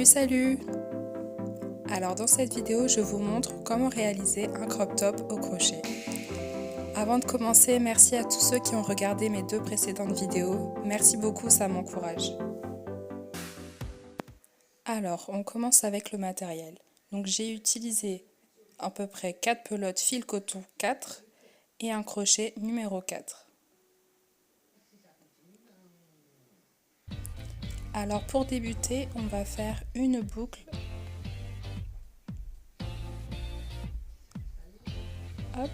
Salut! Alors dans cette vidéo, je vous montre comment réaliser un crop top au crochet. Avant de commencer, merci à tous ceux qui ont regardé mes deux précédentes vidéos. Merci beaucoup, ça m'encourage. Alors, on commence avec le matériel. Donc j'ai utilisé à peu près 4 pelotes fil coton 4 et un crochet numéro 4. Alors pour débuter, on va faire une boucle. Hop.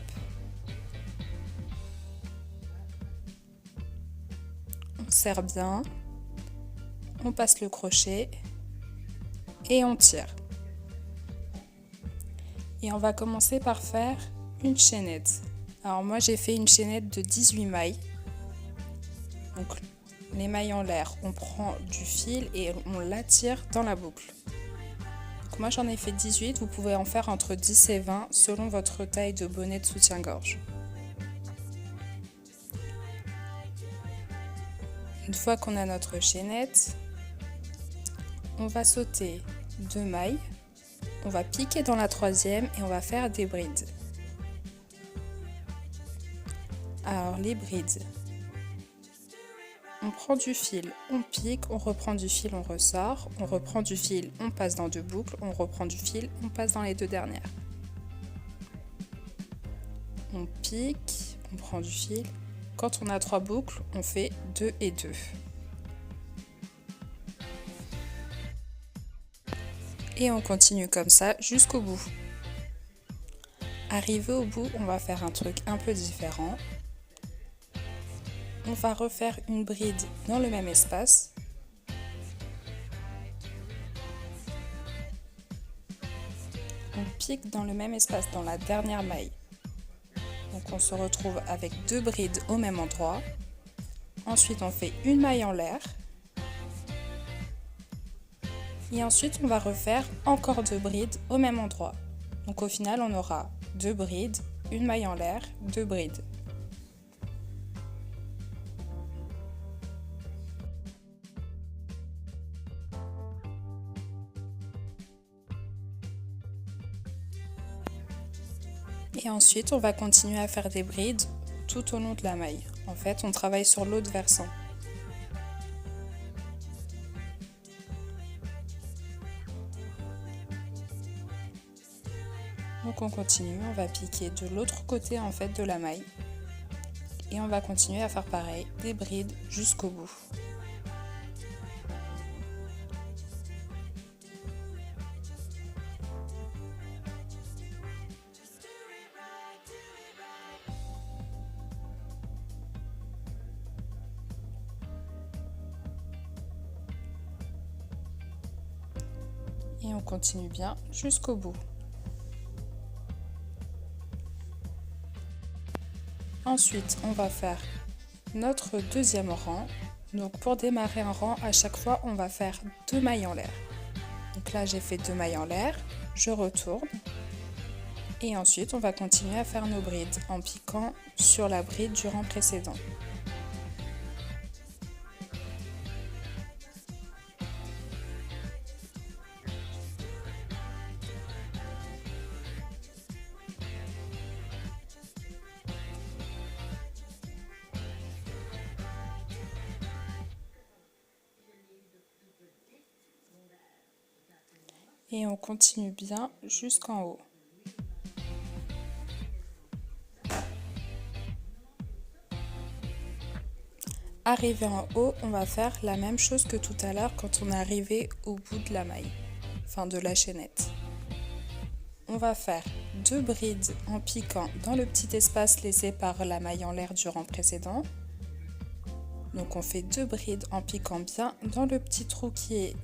On serre bien. On passe le crochet et on tire. Et on va commencer par faire une chaînette. Alors moi j'ai fait une chaînette de 18 mailles. Donc les mailles en l'air, on prend du fil et on l'attire dans la boucle. Donc moi j'en ai fait 18, vous pouvez en faire entre 10 et 20 selon votre taille de bonnet de soutien-gorge. Une fois qu'on a notre chaînette, on va sauter 2 mailles, on va piquer dans la troisième et on va faire des brides. Alors les brides, on prend du fil, on pique, on reprend du fil, on ressort, on reprend du fil, on passe dans 2 boucles, on reprend du fil, on passe dans les 2 dernières. On pique, on prend du fil. Quand on a 3 boucles, on fait 2 et 2. Et on continue comme ça jusqu'au bout. Arrivé au bout, on va faire un truc un peu différent. On va refaire une bride dans le même espace. On pique dans le même espace dans la dernière maille. Donc on se retrouve avec 2 brides au même endroit. Ensuite on fait une maille en l'air. Et ensuite on va refaire encore 2 brides au même endroit. Donc au final on aura 2 brides, une maille en l'air, 2 brides. Et ensuite, on va continuer à faire des brides tout au long de la maille. En fait, on travaille sur l'autre versant. Donc on continue, on va piquer de l'autre côté en fait de la maille. Et on va continuer à faire pareil, des brides jusqu'au bout. Et on continue bien jusqu'au bout. Ensuite, on va faire notre deuxième rang. Donc pour démarrer un rang, à chaque fois, on va faire 2 mailles en l'air. Donc là, j'ai fait 2 mailles en l'air, je retourne. Et ensuite, on va continuer à faire nos brides en piquant sur la bride du rang précédent. Et on continue bien jusqu'en haut. Arrivé en haut, on va faire la même chose que tout à l'heure quand on est arrivé au bout de la maille, enfin de la chaînette. On va faire 2 brides en piquant dans le petit espace laissé par la maille en l'air du rang précédent. Donc on fait 2 brides en piquant bien dans le petit trou qui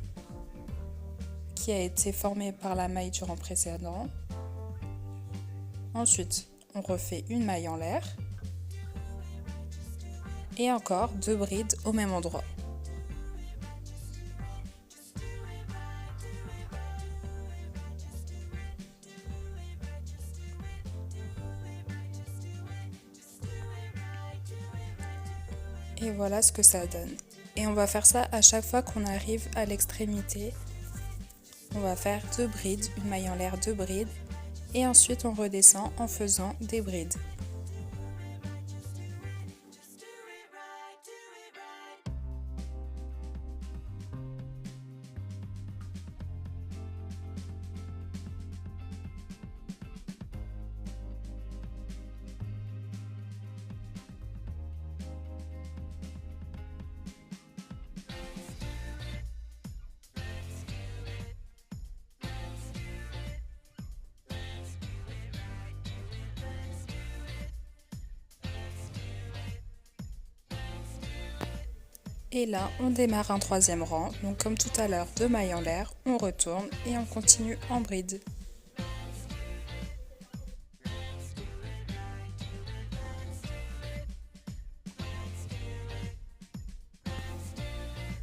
a été formé par la maille du rang précédent. Ensuite, on refait une maille en l'air. Et encore 2 brides au même endroit. Et voilà ce que ça donne. Et on va faire ça à chaque fois qu'on arrive à l'extrémité on va faire 2 brides, une maille en l'air, 2 brides et ensuite on redescend en faisant des brides. Et là, on démarre un troisième rang, donc comme tout à l'heure, 2 mailles en l'air, on retourne et on continue en bride.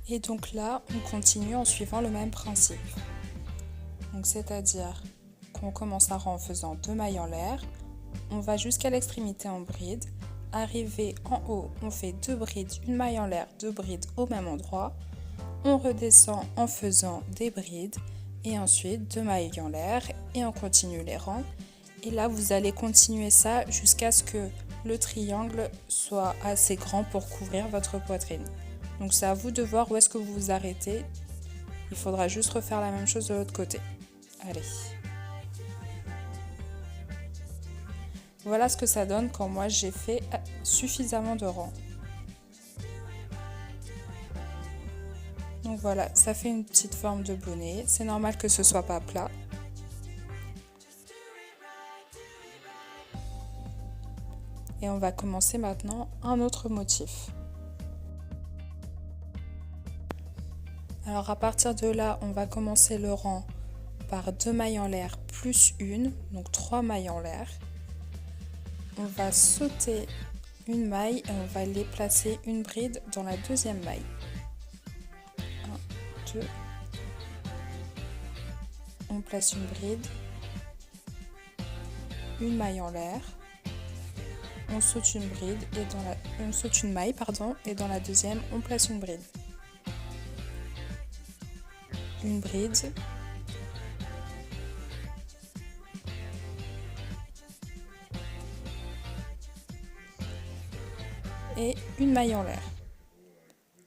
Et donc là, on continue en suivant le même principe. Donc c'est-à-dire qu'on commence un rang en faisant 2 mailles en l'air, on va jusqu'à l'extrémité en bride. Arrivé en haut, on fait 2 brides, une maille en l'air, 2 brides au même endroit. On redescend en faisant des brides et ensuite 2 mailles en l'air et on continue les rangs. Et là, vous allez continuer ça jusqu'à ce que le triangle soit assez grand pour couvrir votre poitrine. Donc c'est à vous de voir où est-ce que vous vous arrêtez. Il faudra juste refaire la même chose de l'autre côté. Allez. Voilà ce que ça donne quand moi j'ai fait suffisamment de rangs. Donc voilà, ça fait une petite forme de bonnet. C'est normal que ce soit pas plat. Et on va commencer maintenant un autre motif. Alors à partir de là, on va commencer le rang par 2 mailles en l'air plus une, donc 3 mailles en l'air. On va sauter une maille et on va aller placer une bride dans la deuxième maille. 1, 2. On place une bride, une maille en l'air. On saute une bride et on saute une maille et dans la deuxième on place une bride. Une bride. Et une maille en l'air.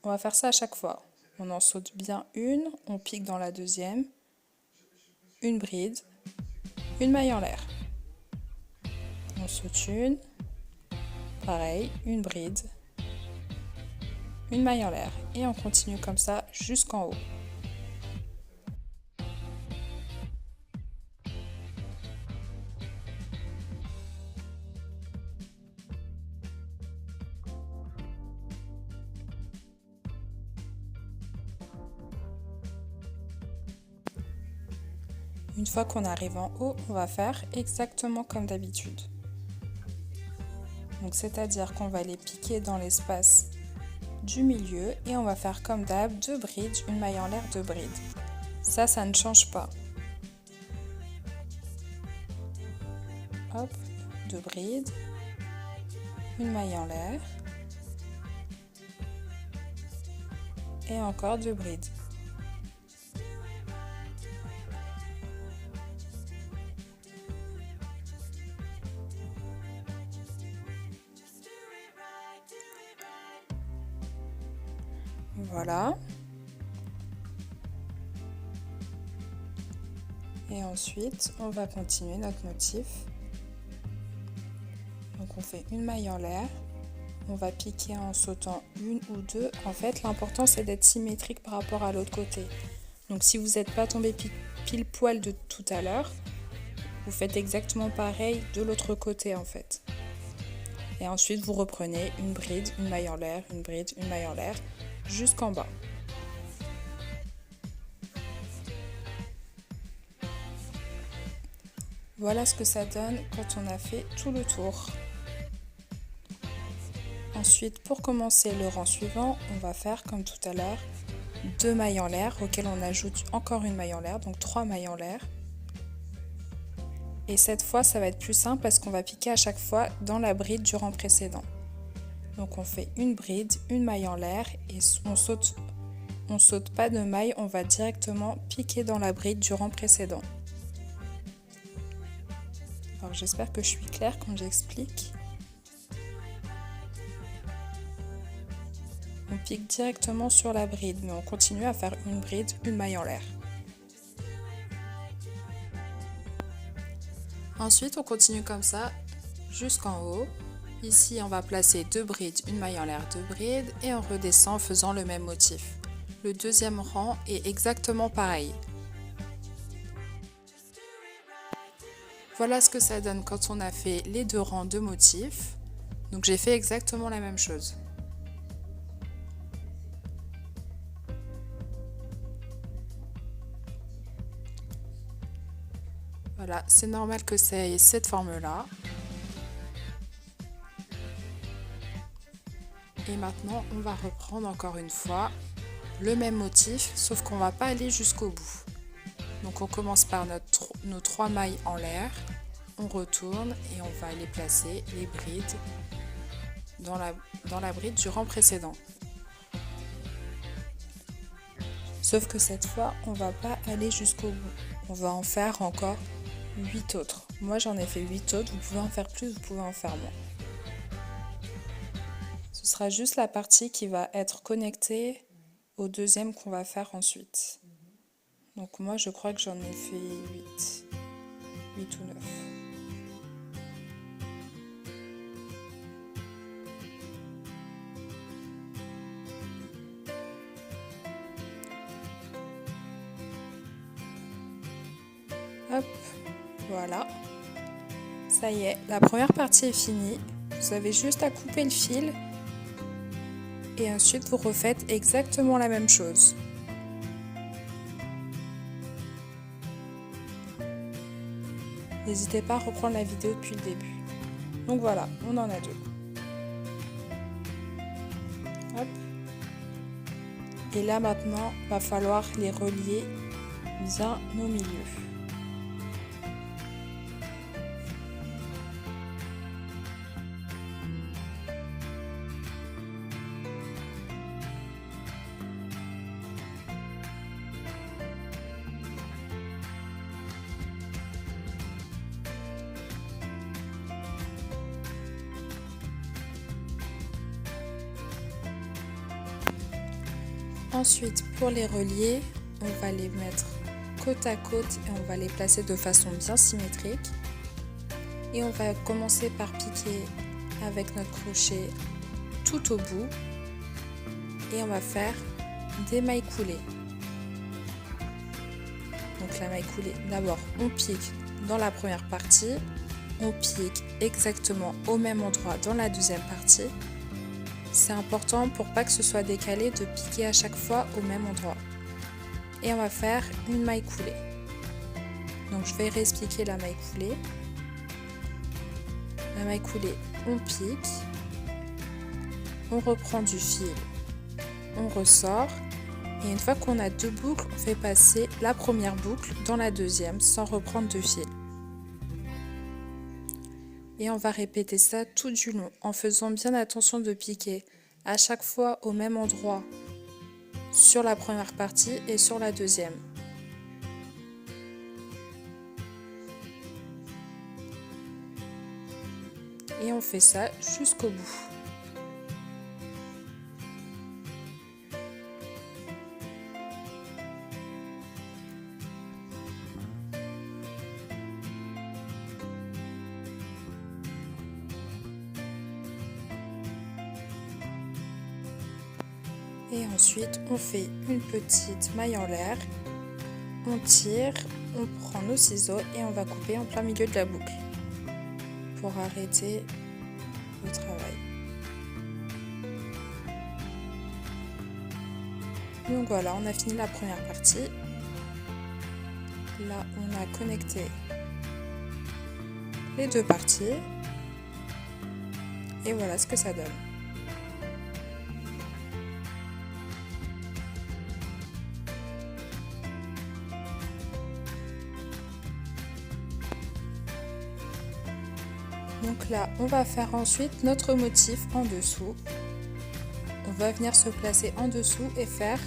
On va faire ça à chaque fois. On en saute bien une, on pique dans la deuxième, une bride, une maille en l'air. On saute une, pareil, une bride, une maille en l'air. Et on continue comme ça jusqu'en haut. Une fois qu'on arrive en haut, on va faire exactement comme d'habitude. Donc c'est-à-dire qu'on va les piquer dans l'espace du milieu et on va faire comme d'hab, 2 brides, une maille en l'air, 2 brides. Ça ne change pas. Hop, 2 brides, une maille en l'air et encore 2 brides. Voilà. Et ensuite, on va continuer notre motif. Donc on fait une maille en l'air. On va piquer en sautant une ou deux. En fait, l'important c'est d'être symétrique par rapport à l'autre côté. Donc si vous n'êtes pas tombé pile poil de tout à l'heure, vous faites exactement pareil de l'autre côté en fait. Et ensuite, vous reprenez une bride, une maille en l'air, une bride, une maille en l'air, jusqu'en bas. Voilà ce que ça donne quand on a fait tout le tour. Ensuite, pour commencer le rang suivant, on va faire comme tout à l'heure 2 mailles en l'air auxquelles on ajoute encore une maille en l'air, donc 3 mailles en l'air. Et cette fois, ça va être plus simple parce qu'on va piquer à chaque fois dans la bride du rang précédent. Donc on fait une bride, une maille en l'air et on saute on saute pas de maille, on va directement piquer dans la bride du rang précédent. Alors j'espère que je suis claire quand j'explique. On pique directement sur la bride, mais on continue à faire une bride, une maille en l'air. Ensuite, on continue comme ça jusqu'en haut. Ici, on va placer 2 brides, une maille en l'air, 2 brides, et on redescend en faisant le même motif. Le deuxième rang est exactement pareil. Voilà ce que ça donne quand on a fait les 2 rangs de motifs. Donc j'ai fait exactement la même chose. Voilà, c'est normal que ça ait cette forme-là. Et maintenant, on va reprendre encore une fois le même motif, sauf qu'on ne va pas aller jusqu'au bout. Donc on commence par nos 3 mailles en l'air, on retourne et on va aller placer les brides dans la bride du rang précédent. Sauf que cette fois, on ne va pas aller jusqu'au bout. On va en faire encore 8 autres. Moi j'en ai fait 8 autres, vous pouvez en faire plus, vous pouvez en faire moins. Ce sera juste la partie qui va être connectée au deuxième qu'on va faire ensuite. Donc moi je crois que j'en ai fait 8 ou 9. Hop, voilà. Ça y est, la première partie est finie. Vous avez juste à couper le fil. Et ensuite vous refaites exactement la même chose. N'hésitez pas à reprendre la vidéo depuis le début. Donc voilà, on en a 2. Hop. Et là maintenant, il va falloir les relier bien au milieu. Ensuite, pour les relier, on va les mettre côte à côte et on va les placer de façon bien symétrique. Et on va commencer par piquer avec notre crochet tout au bout. Et on va faire des mailles coulées. Donc la maille coulée, d'abord on pique dans la première partie, on pique exactement au même endroit dans la deuxième partie. C'est important pour pas que ce soit décalé de piquer à chaque fois au même endroit. Et on va faire une maille coulée. Donc je vais réexpliquer la maille coulée. La maille coulée, on pique, on reprend du fil, on ressort. Et une fois qu'on a 2 boucles, on fait passer la première boucle dans la deuxième sans reprendre de fil. Et on va répéter ça tout du long en faisant bien attention de piquer à chaque fois au même endroit sur la première partie et sur la deuxième. Et on fait ça jusqu'au bout. Et ensuite, on fait une petite maille en l'air, on tire, on prend nos ciseaux et on va couper en plein milieu de la boucle pour arrêter le travail. Donc voilà, on a fini la première partie. Là, on a connecté les 2 parties et voilà ce que ça donne. Donc là, on va faire ensuite notre motif en dessous. On va venir se placer en dessous et faire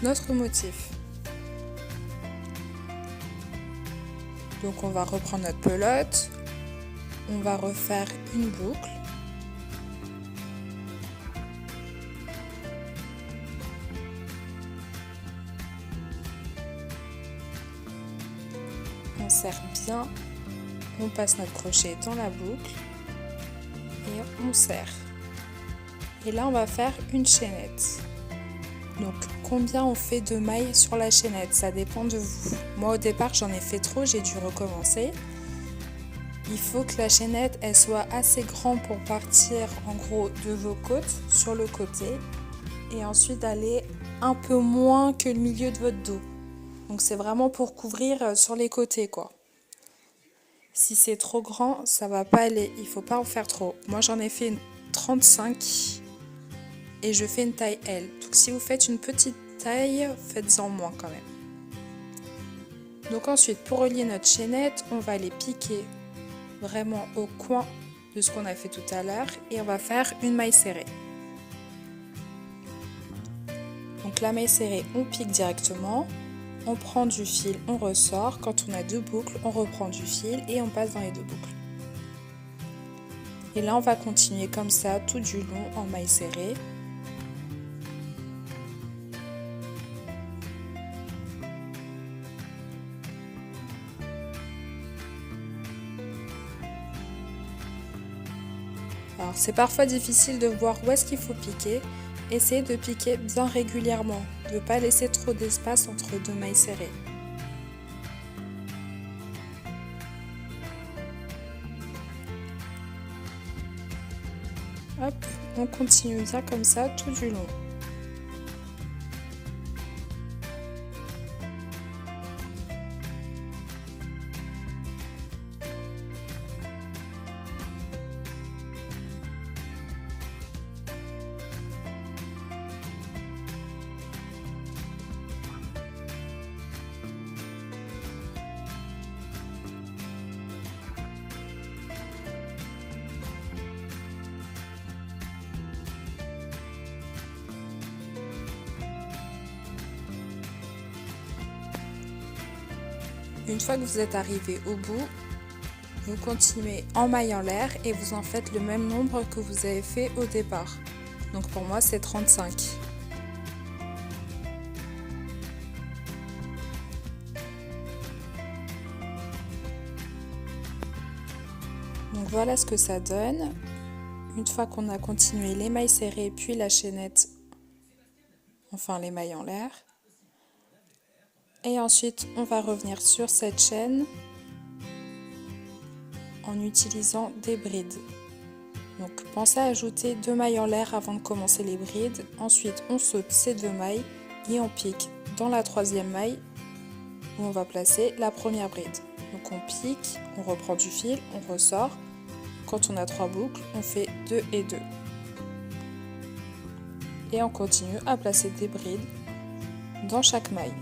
notre motif. Donc on va reprendre notre pelote, on va refaire une boucle. On serre bien, on passe notre crochet dans la boucle et on serre. Et là on va faire une chaînette. Donc combien on fait de mailles sur la chaînette, ça dépend de vous. Moi au départ j'en ai fait trop, j'ai dû recommencer. Il faut que la chaînette elle soit assez grande pour partir en gros de vos côtes sur le côté et ensuite aller un peu moins que le milieu de votre dos. Donc c'est vraiment pour couvrir sur les côtés quoi. Si c'est trop grand, ça va pas aller, il faut pas en faire trop. Moi j'en ai fait une 35 et je fais une taille L. Donc si vous faites une petite taille, faites-en moins quand même. Donc ensuite pour relier notre chaînette, on va les piquer vraiment au coin de ce qu'on a fait tout à l'heure et on va faire une maille serrée. Donc la maille serrée, on pique directement, on prend du fil, on ressort. Quand on a deux boucles, on reprend du fil et on passe dans les deux boucles. Et là on va continuer comme ça tout du long en maille serrée. Alors c'est parfois difficile de voir où est-ce qu'il faut piquer. Essayez de piquer bien régulièrement, de ne pas laisser trop d'espace entre deux mailles serrées. Hop, on continue bien comme ça tout du long. Une fois que vous êtes arrivé au bout, vous continuez en maille en l'air et vous en faites le même nombre que vous avez fait au départ. Donc pour moi c'est 35. Donc voilà ce que ça donne. Une fois qu'on a continué les mailles serrées puis la chaînette, enfin les mailles en l'air. Et ensuite, on va revenir sur cette chaîne en utilisant des brides. Donc, pensez à ajouter 2 mailles en l'air avant de commencer les brides. Ensuite, on saute ces 2 mailles et on pique dans la 3e maille où on va placer la première bride. Donc, on pique, on reprend du fil, on ressort. Quand on a 3 boucles, on fait 2 et 2. Et on continue à placer des brides dans chaque maille.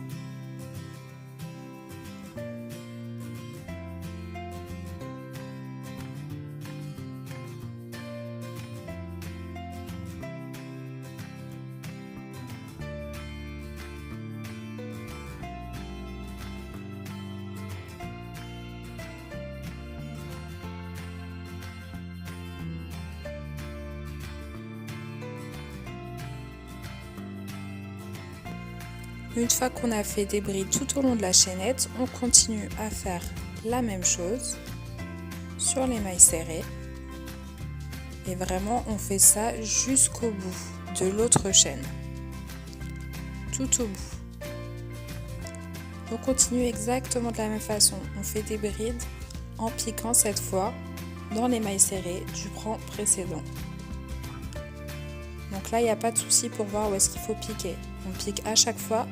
Une fois qu'on a fait des brides tout au long de la chaînette, on continue à faire la même chose sur les mailles serrées. Et vraiment, on fait ça jusqu'au bout de l'autre chaîne. Tout au bout. On continue exactement de la même façon. On fait des brides en piquant cette fois dans les mailles serrées du rang précédent. Donc là, il n'y a pas de souci pour voir où est-ce qu'il faut piquer. On pique à chaque fois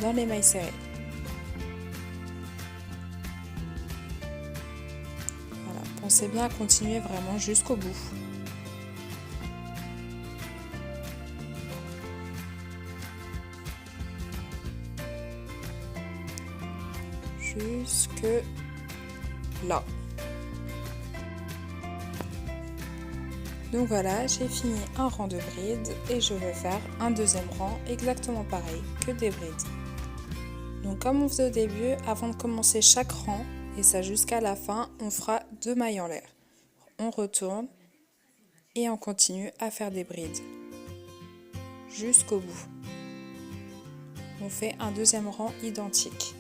dans les mailles serrées. Voilà, pensez bien à continuer vraiment jusqu'au bout. Jusque là. Donc voilà, j'ai fini un rang de brides et je vais faire un deuxième rang exactement pareil que des brides. Donc comme on faisait au début, avant de commencer chaque rang, et ça jusqu'à la fin, on fera 2 mailles en l'air. On retourne et on continue à faire des brides jusqu'au bout. On fait un deuxième rang identique.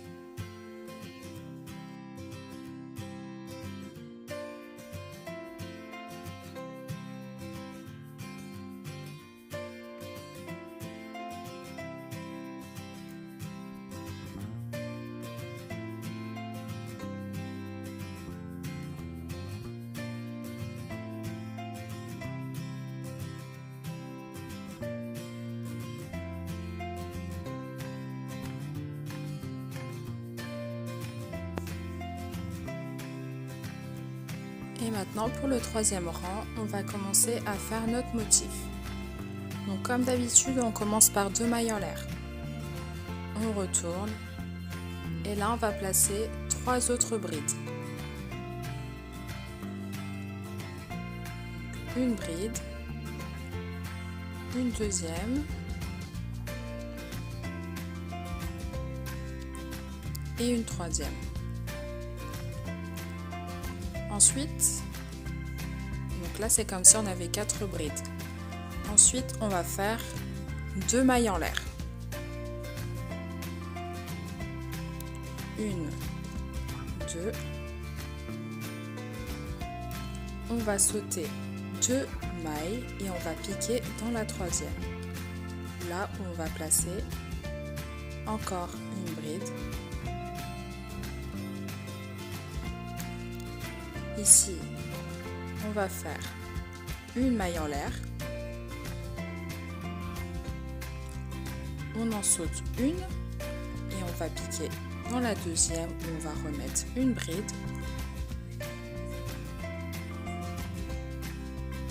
Et maintenant pour le troisième rang, on va commencer à faire notre motif. Donc comme d'habitude, on commence par 2 mailles en l'air. On retourne et là on va placer 3 autres brides. Une bride, une deuxième et une troisième. Ensuite, donc là c'est comme si on avait 4 brides. Ensuite, on va faire 2 mailles en l'air. Une, deux. On va sauter 2 mailles et on va piquer dans la troisième. Là où on va placer encore une bride. Ici, on va faire une maille en l'air. On en saute une et on va piquer dans la deuxième où on va remettre une bride.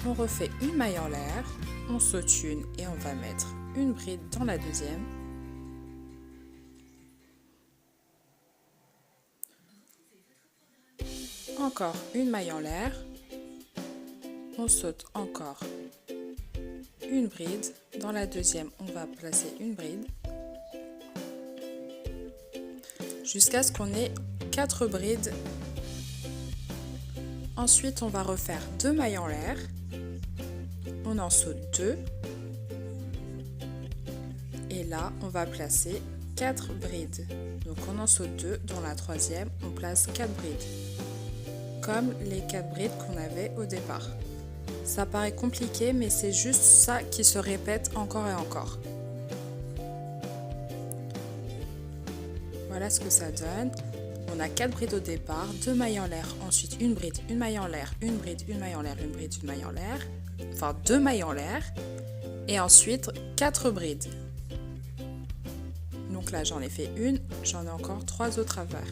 On refait une maille en l'air, on saute une et on va mettre une bride dans la deuxième. Encore une maille en l'air, on saute encore une bride, dans la deuxième on va placer une bride, jusqu'à ce qu'on ait 4 brides. Ensuite on va refaire 2 mailles en l'air, on en saute 2, et là on va placer 4 brides. Donc on en saute 2, dans la troisième on place 4 brides. Comme les 4 brides qu'on avait au départ. Ça paraît compliqué, mais c'est juste ça qui se répète encore et encore. Voilà ce que ça donne. On a 4 brides au départ, 2 mailles en l'air, ensuite une bride, une maille en l'air, une bride, une maille en l'air, une bride, une maille en l'air. Enfin 2 mailles en l'air. Et ensuite 4 brides. Donc là j'en ai fait une, j'en ai encore 3 autres à faire.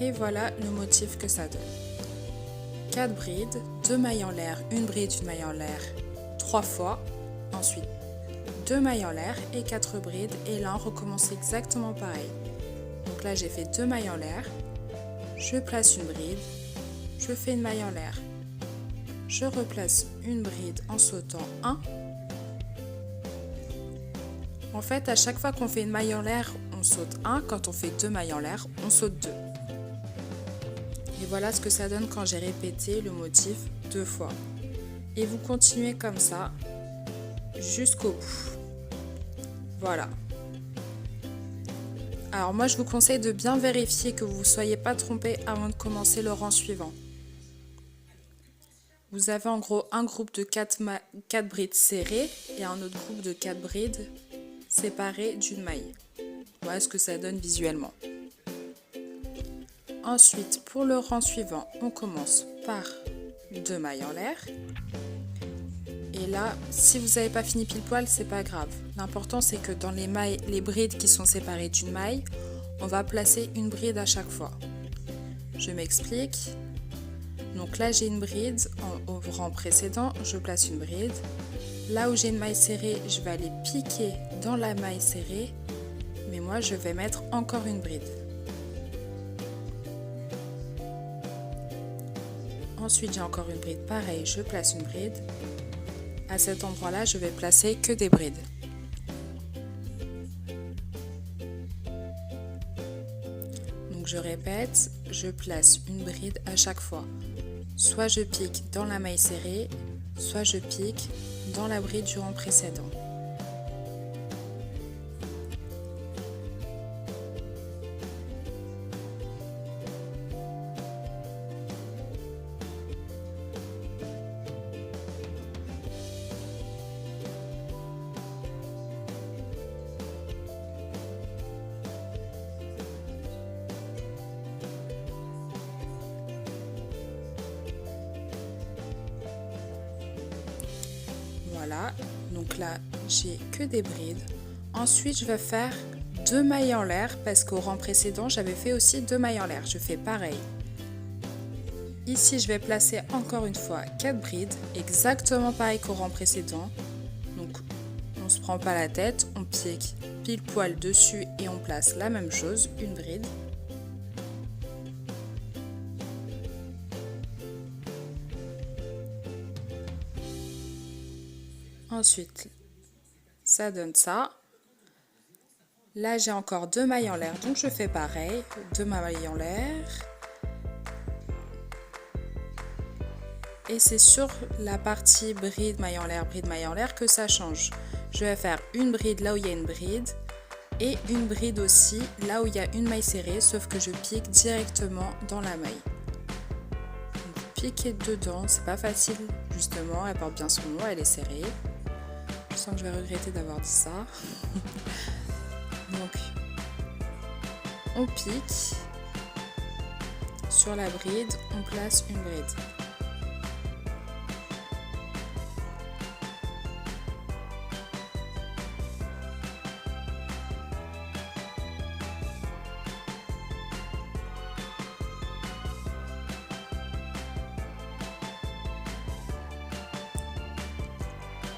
Et voilà le motif que ça donne. 4 brides, 2 mailles en l'air, une bride, une maille en l'air, 3 fois. Ensuite 2 mailles en l'air et 4 brides. Et là on recommence exactement pareil. Donc là j'ai fait 2 mailles en l'air, je place une bride, je fais une maille en l'air, je replace une bride en sautant 1. En fait à chaque fois qu'on fait une maille en l'air, on saute 1. Quand on fait 2 mailles en l'air, on saute 2. Et voilà ce que ça donne quand j'ai répété le motif 2 fois. Et vous continuez comme ça jusqu'au bout. Voilà. Alors moi je vous conseille de bien vérifier que vous ne soyez pas trompé avant de commencer le rang suivant. Vous avez en gros un groupe de 4 brides serrées et un autre groupe de 4 brides séparées d'une maille. Voilà ce que ça donne visuellement. Ensuite, pour le rang suivant, on commence par 2 mailles en l'air. Et là, si vous n'avez pas fini pile poil, c'est pas grave. L'important, c'est que dans les brides qui sont séparées d'une maille, on va placer une bride à chaque fois. Je m'explique. Donc là, j'ai une bride au rang précédent, je place une bride. Là où j'ai une maille serrée, je vais aller piquer dans la maille serrée, mais moi je vais mettre encore une bride. Ensuite, j'ai encore une bride, pareil, je place une bride. À cet endroit-là, je vais placer que des brides. Donc je répète, je place une bride à chaque fois. Soit je pique dans la maille serrée, soit je pique dans la bride du rang précédent. Voilà, donc là j'ai que des brides. Ensuite je vais faire 2 mailles en l'air parce qu'au rang précédent j'avais fait aussi 2 mailles en l'air. Je fais pareil. Ici je vais placer encore une fois 4 brides, exactement pareil qu'au rang précédent. Donc on ne se prend pas la tête, on pique pile poil dessus et on place la même chose, une bride. Ensuite, ça donne ça. Là, j'ai encore 2 mailles en l'air, donc je fais pareil. 2 mailles en l'air. Et c'est sur la partie bride, maille en l'air que ça change. Je vais faire une bride là où il y a une bride. Et une bride aussi là où il y a une maille serrée, sauf que je pique directement dans la maille. Donc, piquer dedans, c'est pas facile, justement. Elle porte bien son nom, elle est serrée. Je sens que je vais regretter d'avoir dit ça. Donc, on pique. Sur la bride, on place une bride.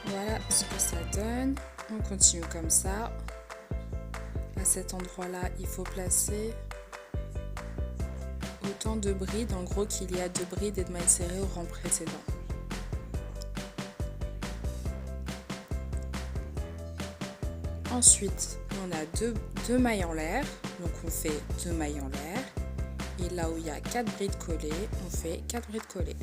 Voilà ce que ça donne. On continue comme ça. À cet endroit-là, il faut placer autant de brides, en gros, qu'il y a de brides et de mailles serrées au rang précédent. Ensuite, on a deux mailles en l'air. Donc on fait 2 mailles en l'air. Et là où il y a 4 brides collées, on fait 4 brides collées.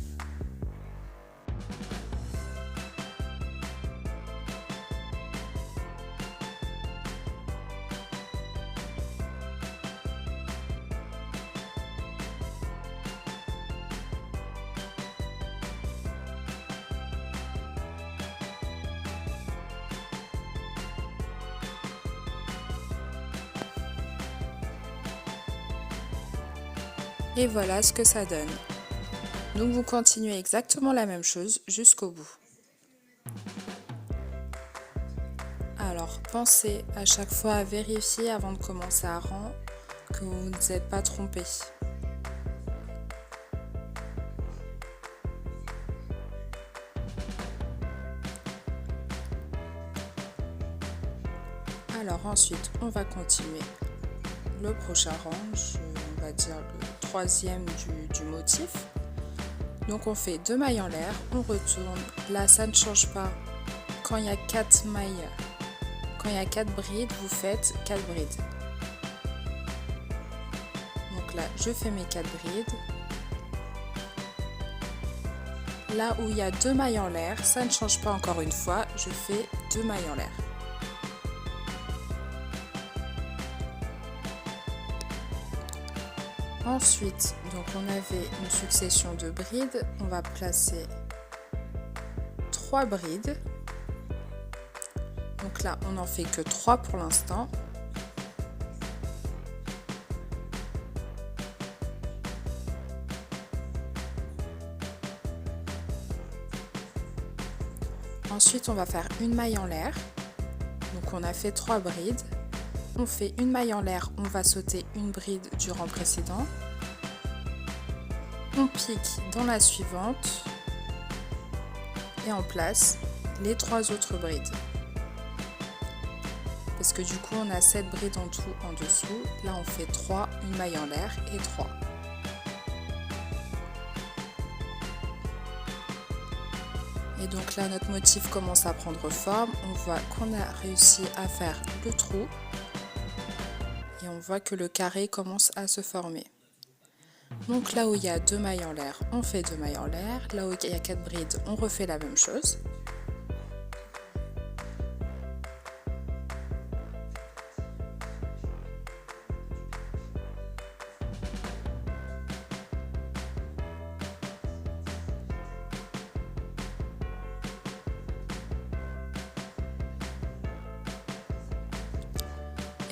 Et voilà ce que ça donne. Donc vous continuez exactement la même chose jusqu'au bout. Alors pensez à chaque fois à vérifier avant de commencer à rang que vous ne vous êtes pas trompé. Alors ensuite on va continuer le prochain rang, on va dire le 3e du motif. Donc on fait 2 mailles en l'air, on retourne. Là ça ne change pas. Quand il y a 4 mailles, quand il y a 4 brides, vous faites 4 brides. Donc là je fais mes 4 brides. Là où il y a 2 mailles en l'air, ça ne change pas encore une fois, je fais 2 mailles en l'air. Ensuite, donc on avait une succession de brides, on va placer 3 brides. Donc là, on n'en fait que 3 pour l'instant. Ensuite, on va faire une maille en l'air. Donc on a fait 3 brides. On fait une maille en l'air, on va sauter une bride du rang précédent. On pique dans la suivante et on place les 3 autres brides. Parce que du coup on a 7 brides en tout en dessous, là on fait 3, une maille en l'air et 3. Et donc là notre motif commence à prendre forme, on voit qu'on a réussi à faire le trou et on voit que le carré commence à se former. Donc là où il y a 2 mailles en l'air, on fait 2 mailles en l'air, là où il y a 4 brides, on refait la même chose.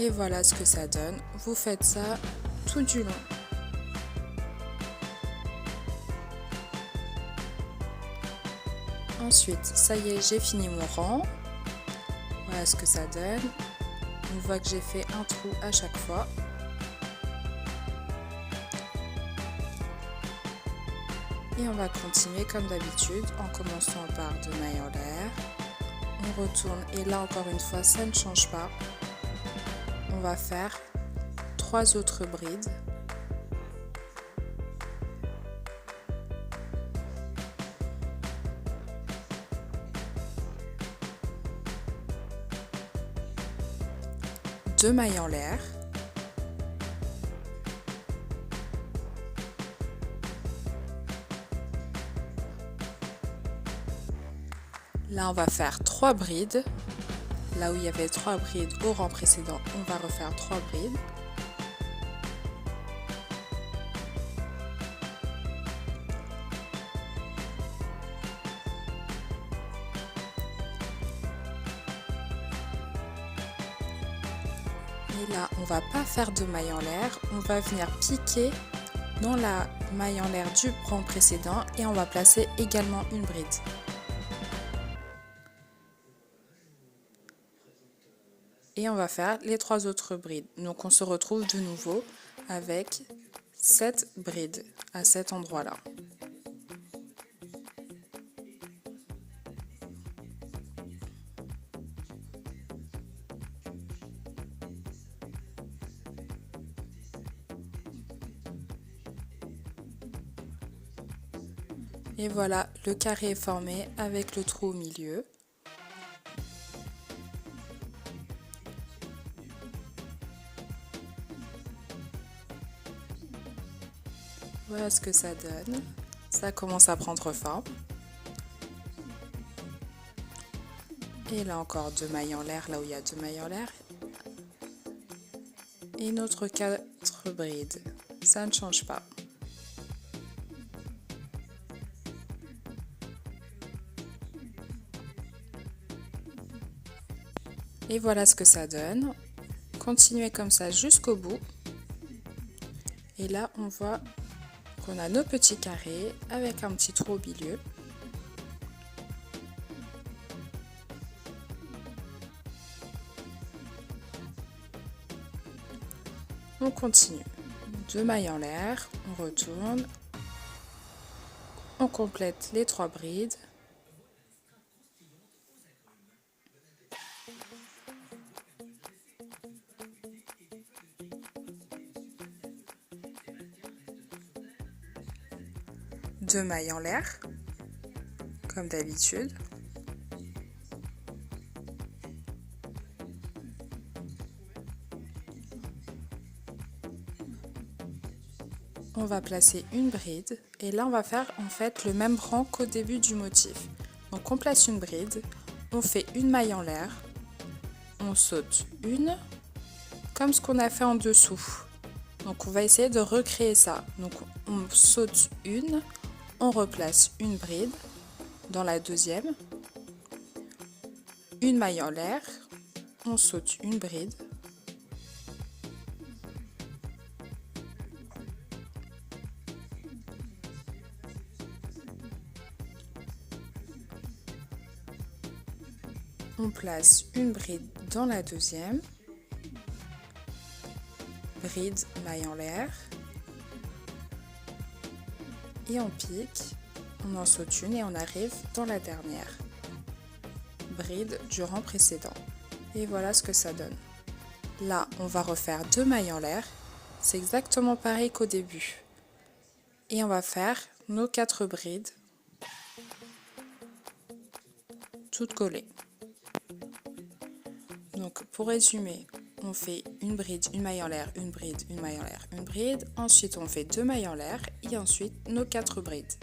Et voilà ce que ça donne. Vous faites ça tout du long. Ensuite, ça y est, j'ai fini mon rang. Voilà ce que ça donne. On voit que j'ai fait un trou à chaque fois. Et on va continuer comme d'habitude en commençant par 2 mailles en l'air. On retourne et là encore une fois, ça ne change pas. On va faire 3 autres brides. Deux mailles en l'air. Là, on va faire 3 brides. Là où il y avait 3 brides au rang précédent, on va refaire 3 brides. Et là, on va pas faire de maille en l'air, on va venir piquer dans la maille en l'air du rang précédent et on va placer également une bride. Et on va faire les 3 autres brides. Donc on se retrouve de nouveau avec 7 brides à cet endroit-là. Et voilà, le carré est formé avec le trou au milieu. Voilà ce que ça donne. Ça commence à prendre forme. Et là encore 2 mailles en l'air, là où il y a 2 mailles en l'air. Et notre 4 brides. Ça ne change pas. Et voilà ce que ça donne. Continuez comme ça jusqu'au bout. Et là, on voit qu'on a nos petits carrés avec un petit trou au milieu. On continue. 2 mailles en l'air, on retourne. On complète les 3 brides. Deux mailles en l'air, comme d'habitude. On va placer une bride et là on va faire en fait le même rang qu'au début du motif. Donc on place une bride, on fait une maille en l'air, on saute une, comme ce qu'on a fait en dessous. Donc on va essayer de recréer ça. Donc on saute une, on replace une bride dans la deuxième, une maille en l'air, on saute une bride, on place une bride dans la deuxième, bride, maille en l'air, et on pique, on en saute une et on arrive dans la dernière. bride du rang précédent. Et voilà ce que ça donne. Là, on va refaire 2 mailles en l'air. C'est exactement pareil qu'au début. Et on va faire nos 4 brides, toutes collées. Donc pour résumer, on fait une bride, une maille en l'air, une bride, une maille en l'air, une bride. Ensuite, on fait 2 mailles en l'air et ensuite nos 4 brides.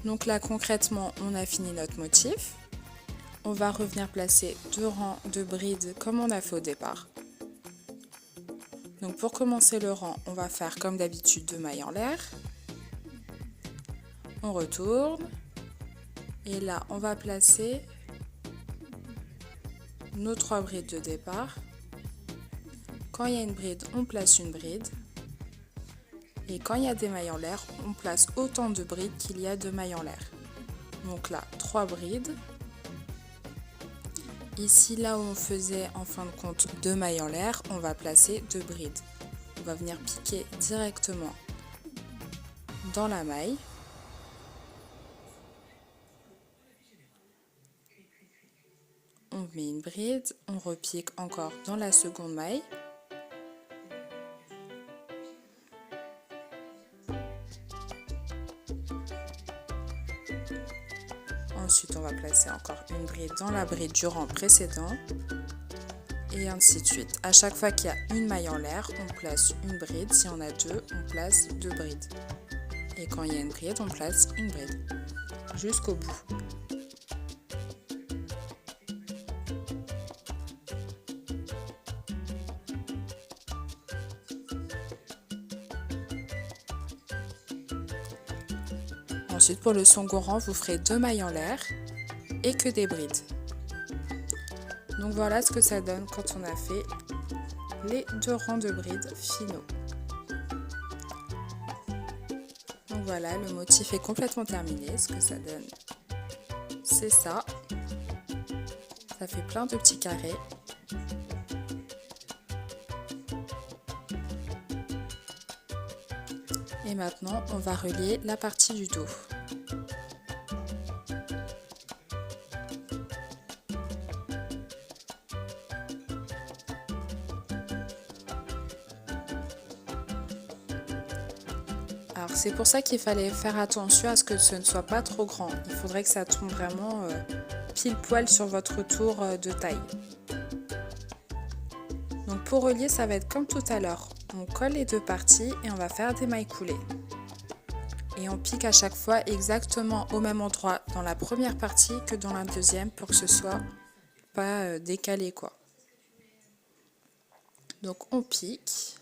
Donc là concrètement on a fini notre motif. On va revenir placer 2 rangs de brides comme on a fait au départ. Donc pour commencer le rang, on va faire comme d'habitude 2 mailles en l'air. On retourne et là on va placer nos 3 brides de départ. Quand il y a une bride, on place une bride. Et quand il y a des mailles en l'air, on place autant de brides qu'il y a de mailles en l'air. Donc là, 3 brides. Ici, là où on faisait en fin de compte 2 mailles en l'air, on va placer 2 brides. On va venir piquer directement dans la maille. On met une bride, on repique encore dans la seconde maille. Ensuite, on va placer encore une bride dans la bride du rang précédent. Et ainsi de suite. À chaque fois qu'il y a une maille en l'air, on place une bride. Si on a 2, on place 2 brides. Et quand il y a une bride, on place une bride. Jusqu'au bout. Ensuite, pour le second rang, vous ferez 2 mailles en l'air et que des brides. Donc voilà ce que ça donne quand on a fait les 2 rangs de brides finaux. Donc voilà, le motif est complètement terminé. Ce que ça donne, c'est ça. Ça fait plein de petits carrés. Et maintenant, on va relier la partie du dos. Alors c'est pour ça qu'il fallait faire attention à ce que ce ne soit pas trop grand. Il faudrait que ça tombe vraiment pile poil sur votre tour de taille. Donc pour relier, ça va être comme tout à l'heure. On colle les 2 parties et on va faire des mailles coulées. Et on pique à chaque fois exactement au même endroit dans la première partie que dans la deuxième pour que ce soit pas décalé quoi. Donc on pique.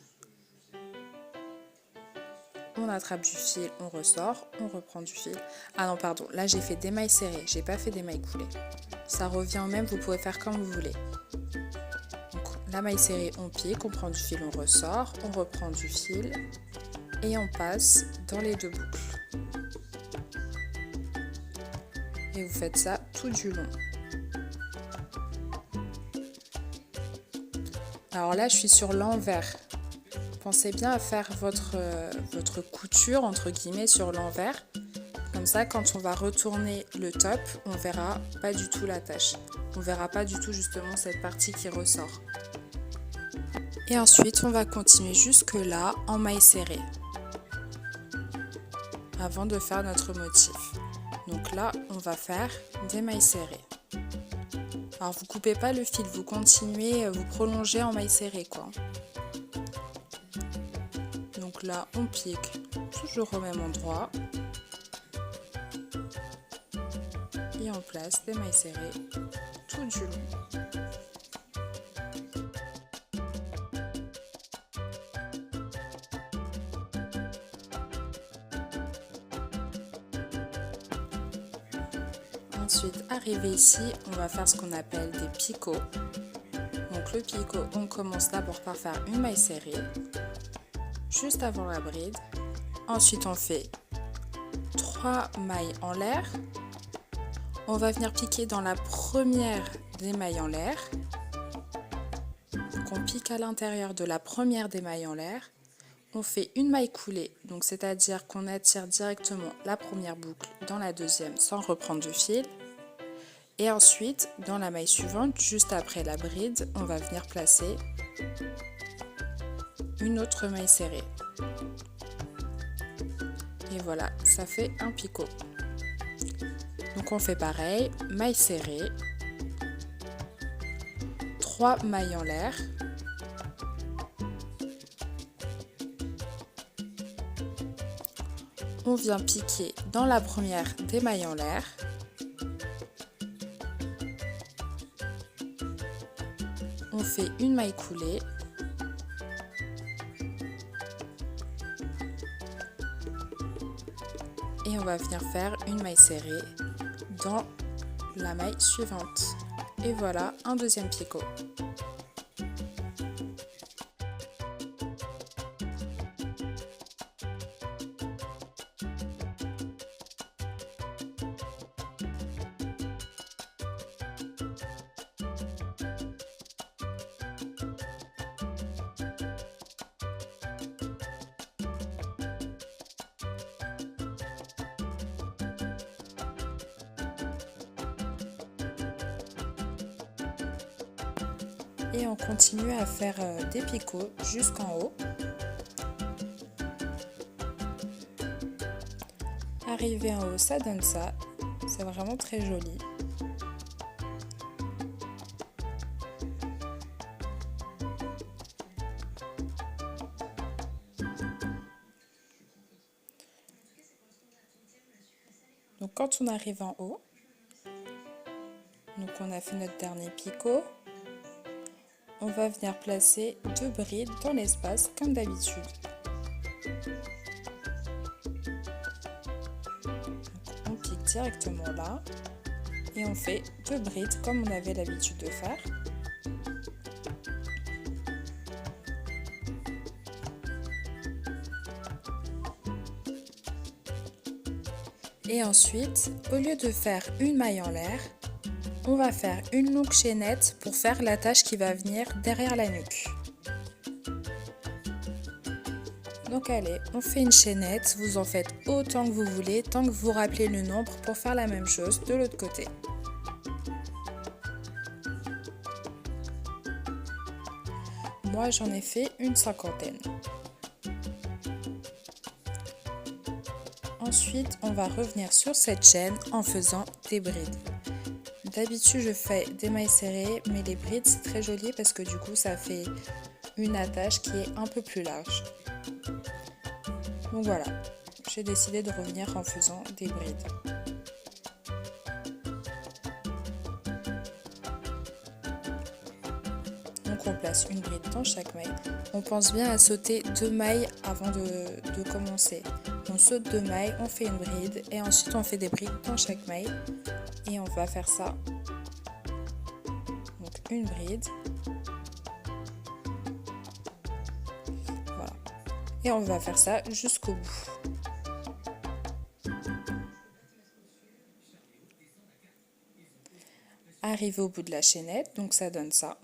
On attrape du fil, on ressort, on reprend du fil. Ah non, pardon, là j'ai fait des mailles serrées, j'ai pas fait des mailles coulées. Ça revient au même, vous pouvez faire comme vous voulez. Donc, la maille serrée, on pique, on prend du fil, on ressort, on reprend du fil et on passe dans les 2 boucles. Et vous faites ça tout du long. Alors là, je suis sur l'envers. Pensez bien à faire votre couture entre guillemets sur l'envers. Comme ça, quand on va retourner le top, on verra pas du tout la tache. On verra pas du tout justement cette partie qui ressort. Et ensuite, on va continuer jusque là en maille serrée. Avant de faire notre motif. Donc là, on va faire des mailles serrées. Alors vous coupez pas le fil, vous continuez, vous prolongez en maille serrée quoi. Donc là, on pique toujours au même endroit. Et on place des mailles serrées tout du long. Ensuite, arrivé ici, on va faire ce qu'on appelle des picots. Donc le picot, on commence d'abord par faire une maille serrée. Juste avant la bride, Ensuite, on fait 3 mailles en l'air. On va venir piquer dans la première des mailles en l'air. Donc on pique à l'intérieur de la première des mailles en l'air. On fait une maille coulée, donc c'est-à-dire qu'on attire directement la première boucle dans la deuxième sans reprendre du fil. Et ensuite, dans la maille suivante, juste après la bride, on va venir placer une autre maille serrée. Et voilà, ça fait un picot. Donc on fait pareil, maille serrée, 3 mailles en l'air. On vient piquer dans la première des mailles en l'air. On fait une maille coulée. Et on va venir faire une maille serrée dans la maille suivante. Et voilà un deuxième picot. Et on continue à faire des picots jusqu'en haut. Arrivé en haut, ça donne ça. C'est vraiment très joli. Donc quand on arrive en haut, donc on a fait notre dernier picot. On va venir placer 2 brides dans l'espace comme d'habitude. On pique directement là et on fait 2 brides comme on avait l'habitude de faire. Et ensuite, au lieu de faire une maille en l'air, on va faire une longue chaînette pour faire l'attache qui va venir derrière la nuque. Donc allez, on fait une chaînette, vous en faites autant que vous voulez, tant que vous rappelez le nombre pour faire la même chose de l'autre côté. Moi j'en ai fait une 50aine. Ensuite, on va revenir sur cette chaîne en faisant des brides. D'habitude, je fais des mailles serrées, mais les brides, c'est très joli parce que du coup, ça fait une attache qui est un peu plus large. Donc voilà, j'ai décidé de revenir en faisant des brides. Donc on place une bride dans chaque maille. On pense bien à sauter 2 mailles avant de commencer. On saute 2 mailles, on fait une bride et ensuite on fait des brides dans chaque maille. Et on va faire ça. Donc une bride. Voilà. Et on va faire ça jusqu'au bout. Arrivé au bout de la chaînette, donc ça donne ça.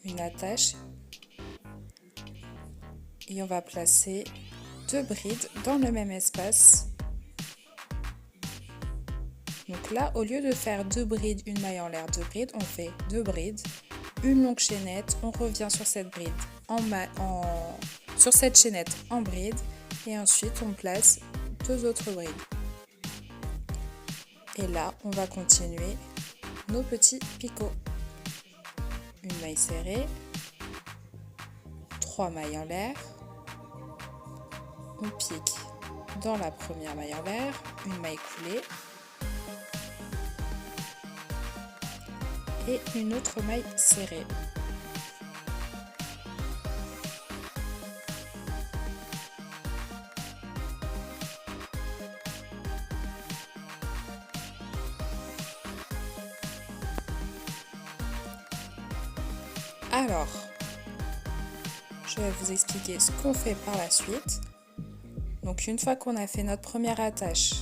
Une attache. Et on va placer 2 brides dans le même espace. Donc là, au lieu de faire 2 brides, une maille en l'air, 2 brides, on fait 2 brides, une longue chaînette, on revient sur cette bride sur cette chaînette en bride et ensuite on place 2 autres brides. Et là, on va continuer nos petits picots. Une maille serrée, 3 mailles en l'air, on pique dans la première maille en l'air, une maille coulée et une autre maille serrée. Alors, je vais vous expliquer ce qu'on fait par la suite. Donc une fois qu'on a fait notre première attache,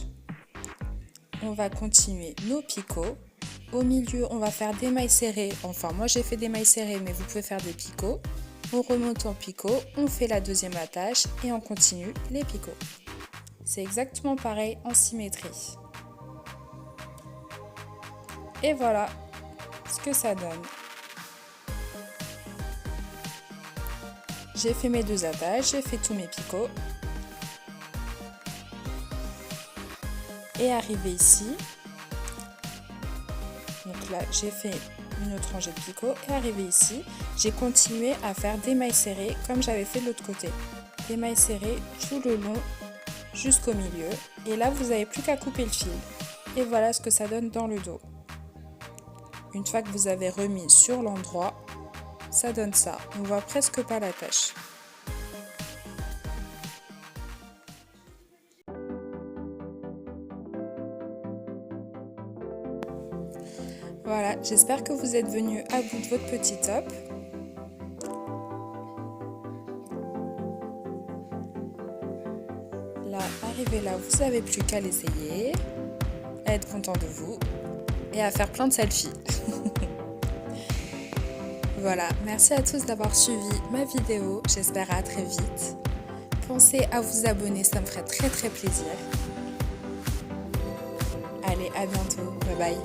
on va continuer nos picots. Au milieu, on va faire des mailles serrées. Enfin, moi j'ai fait des mailles serrées, mais vous pouvez faire des picots. On remonte en picot, on fait la deuxième attache et on continue les picots. C'est exactement pareil en symétrie. Et voilà ce que ça donne. J'ai fait mes deux attaches, j'ai fait tous mes picots. Et arrivé ici, donc là j'ai fait une autre rangée de picots et arrivé ici, j'ai continué à faire des mailles serrées comme j'avais fait de l'autre côté. Des mailles serrées tout le long jusqu'au milieu et là vous n'avez plus qu'à couper le fil. Et voilà ce que ça donne dans le dos. Une fois que vous avez remis sur l'endroit, ça donne ça. On voit presque pas l'attache. Voilà, j'espère que vous êtes venus à bout de votre petit top. Là, arrivé là, vous n'avez plus qu'à l'essayer, à être content de vous et à faire plein de selfies. Voilà, merci à tous d'avoir suivi ma vidéo, j'espère à très vite. Pensez à vous abonner, ça me ferait très plaisir. Allez, à bientôt, bye bye.